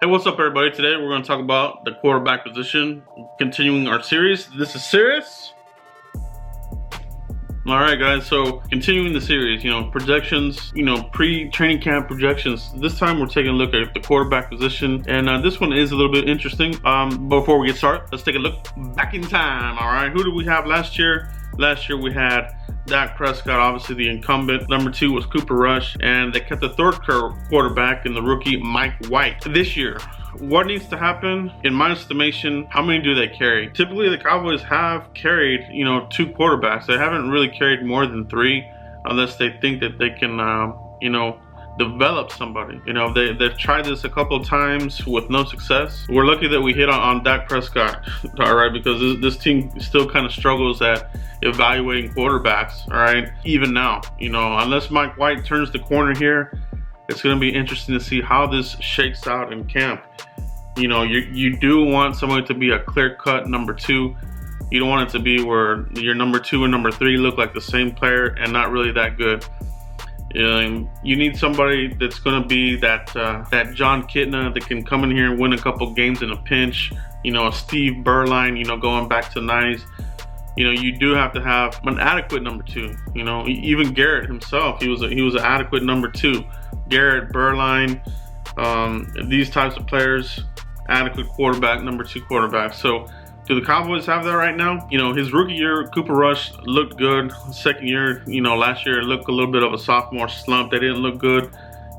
Hey, what's up, everybody? Today we're going to talk about the quarterback position, continuing our series. This is serious. All right, guys. So continuing the series, projections, pre-training camp projections. This time we're taking a look at the quarterback position, and this one is a little bit interesting. Before we get started, let's take a look back in time. All right, who did we have last year? Last year we had Dak Prescott, obviously the incumbent. Number 2 was Cooper Rush, and they kept the third quarterback in the rookie Mike White. This year, what needs to happen? In my estimation, how many do they carry? Typically, the Cowboys have carried, 2 quarterbacks. They haven't really carried more than 3, unless they think that they can, develop somebody. They've tried this a couple of times with no success. We're lucky that we hit on Dak Prescott, all right, because this team still kind of struggles at evaluating quarterbacks, all right, even now. Unless Mike White turns the corner here, it's going to be interesting to see how this shakes out in camp. You do want somebody to be a clear-cut number 2. You don't want it to be where your number 2 and number 3 look like the same player and not really that good. You need somebody that's going to be that John Kitna that can come in here and win a couple games in a pinch. A Steve Berline, going back to the 90s. You do have to have an adequate number 2. Even Garrett himself, he was an adequate number 2. Garrett, Berline, these types of players, adequate quarterback, number 2 quarterback. So do the Cowboys have that right now? His rookie year, Cooper Rush looked good. Second year, last year it looked a little bit of a sophomore slump. They didn't look good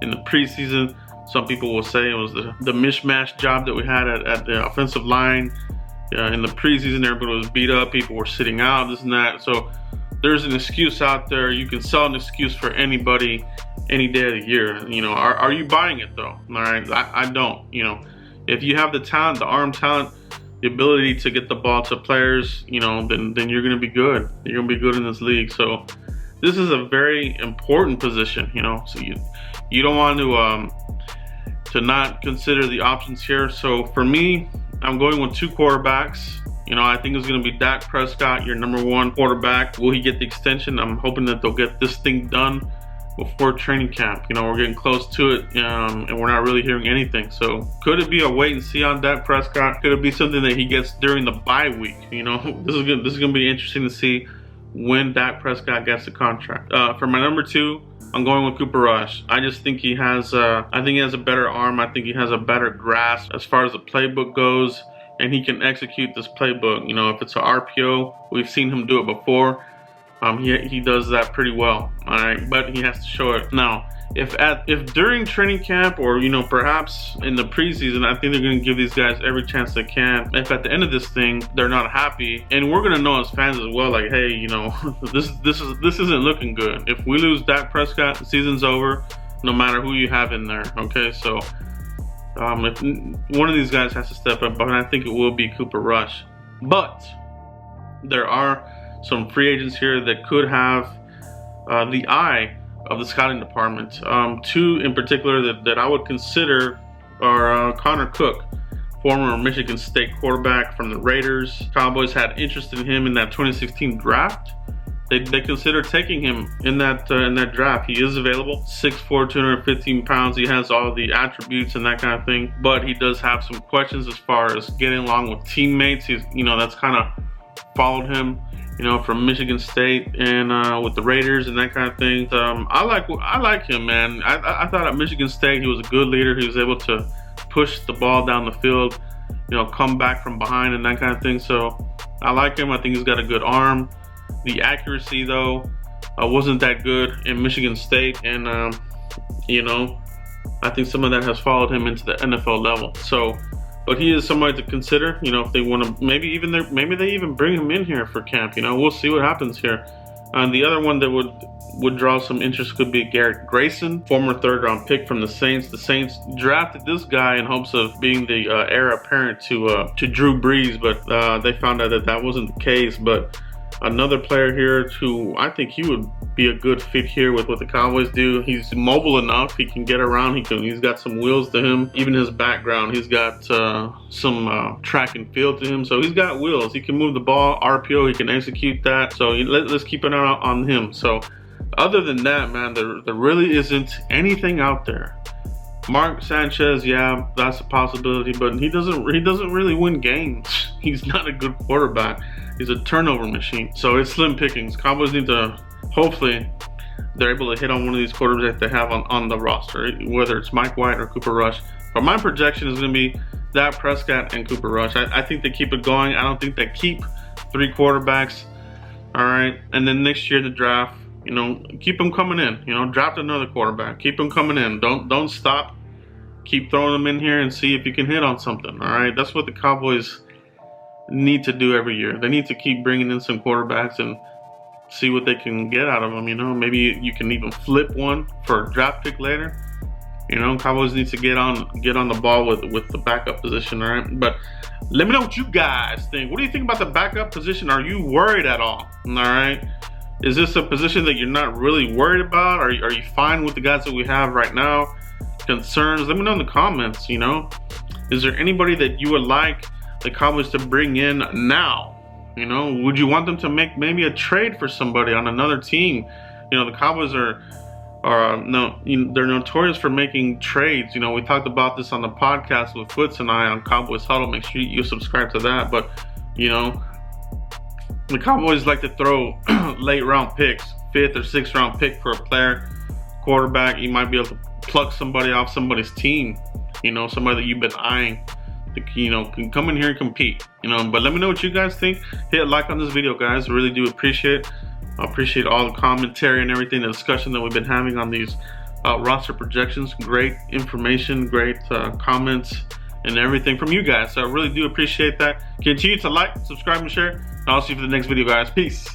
in the preseason. Some people will say it was the mishmash job that we had at the offensive line. In the preseason, everybody was beat up. People were sitting out, this and that. So there's an excuse out there. You can sell an excuse for anybody any day of the year. Are you buying it though? All right, I don't. If you have the talent, the arm talent, the ability to get the ball to players, then you're going to be good. You're going to be good in this league. So this is a very important position, so you don't want to not consider the options here. So for me, I'm going with 2 quarterbacks. I think it's going to be Dak Prescott, your number 1 quarterback. Will he get the extension? I'm hoping that they'll get this thing done before training camp. We're getting close to it, and we're not really hearing anything. So could it be a wait and see on Dak Prescott? Could it be something that he gets during the bye week? This is gonna be interesting to see when Dak Prescott gets the contract. For my number 2, I'm going with Cooper Rush. I just think he has a better arm. I think he has a better grasp as far as the playbook goes, and he can execute this playbook. If it's an RPO, we've seen him do it before. He does that pretty well, all right, but he has to show it. Now, if during training camp or, perhaps in the preseason, I think they're going to give these guys every chance they can. If at the end of this thing, they're not happy, and we're going to know as fans as well, like, hey, this isn't looking good. If we lose Dak Prescott, the season's over, no matter who you have in there, okay? So if one of these guys has to step up, but I think it will be Cooper Rush. But there are some free agents here that could have the eye of the scouting department. 2 in particular that I would consider are Connor Cook, former Michigan State quarterback from the Raiders. Cowboys had interest in him in that 2016 draft. They considered taking him in that draft. He is available, 6'4", 215 pounds. He has all the attributes and that kind of thing, but he does have some questions as far as getting along with teammates. He's, that's kind of followed him, from Michigan State and with the Raiders and that kind of thing. I like him, man. I thought at Michigan State he was a good leader. He was able to push the ball down the field, come back from behind and that kind of thing. So I like him. I think he's got a good arm. The accuracy, though, wasn't that good in Michigan State, and I think some of that has followed him into the NFL level. So, but he is somebody to consider. If they want to, maybe they even bring him in here for camp. We'll see what happens here. The other one that would draw some interest could be Garrett Grayson, former 3rd-round pick from the Saints. The Saints drafted this guy in hopes of being the heir apparent to Drew Brees, but they found out that wasn't the case. But another player here who I think he would be a good fit here with what the Cowboys do. He's mobile enough. He can get around. He's got some wheels to him. Even his background, he's got some track and field to him. So he's got wheels. He can move the ball. RPO, he can execute that. So let's keep an eye on him. So other than that, man, there really isn't anything out there Mark Sanchez, yeah, that's a possibility, but he doesn't really win games. He's not a good quarterback. He's a turnover machine. So it's slim pickings. Cowboys need to, hopefully, they're able to hit on one of these quarterbacks they have on the roster, whether it's Mike White or Cooper Rush. But my projection is going to be Dak Prescott and Cooper Rush. I think they keep it going. I don't think they keep 3 quarterbacks. All right, and then next year the draft, you know, keep them coming in. You know, draft another quarterback. Keep them coming in. Don't stop. Keep throwing them in here and see if you can hit on something. All right, that's what the Cowboys need to do every year. They need to keep bringing in some quarterbacks and see what they can get out of them. You know, maybe you can even flip one for a draft pick later. You know, Cowboys need to get on the ball with the backup position, all right? But let me know what you guys think. What do you think about the backup position? Are you worried at all? All right? Is this a position that you're not really worried about? Are you fine with the guys that we have right now? Concerns? Let me know in the comments, you know? Is there anybody that you would like the Cowboys to bring in now? You know, would you want them to make maybe a trade for somebody on another team? You know, the Cowboys no, you know, they're notorious for making trades. You know, we talked about this on the podcast with Foots and I on Cowboys Huddle. Make sure you subscribe to that. But, you know, the Cowboys like to throw late round picks, 5th or 6th round pick for a player, quarterback. You might be able to pluck somebody off somebody's team, you know, somebody that you've been eyeing, you know, can come in here and compete, you know. But let me know what you guys think. Hit a like on this video, guys. Really do appreciate it. I appreciate all the commentary and everything, the discussion that we've been having on these roster projections. Great information, great comments, and everything from you guys. So I really do appreciate that. Continue to like, subscribe, and share. And I'll see you for the next video, guys. Peace.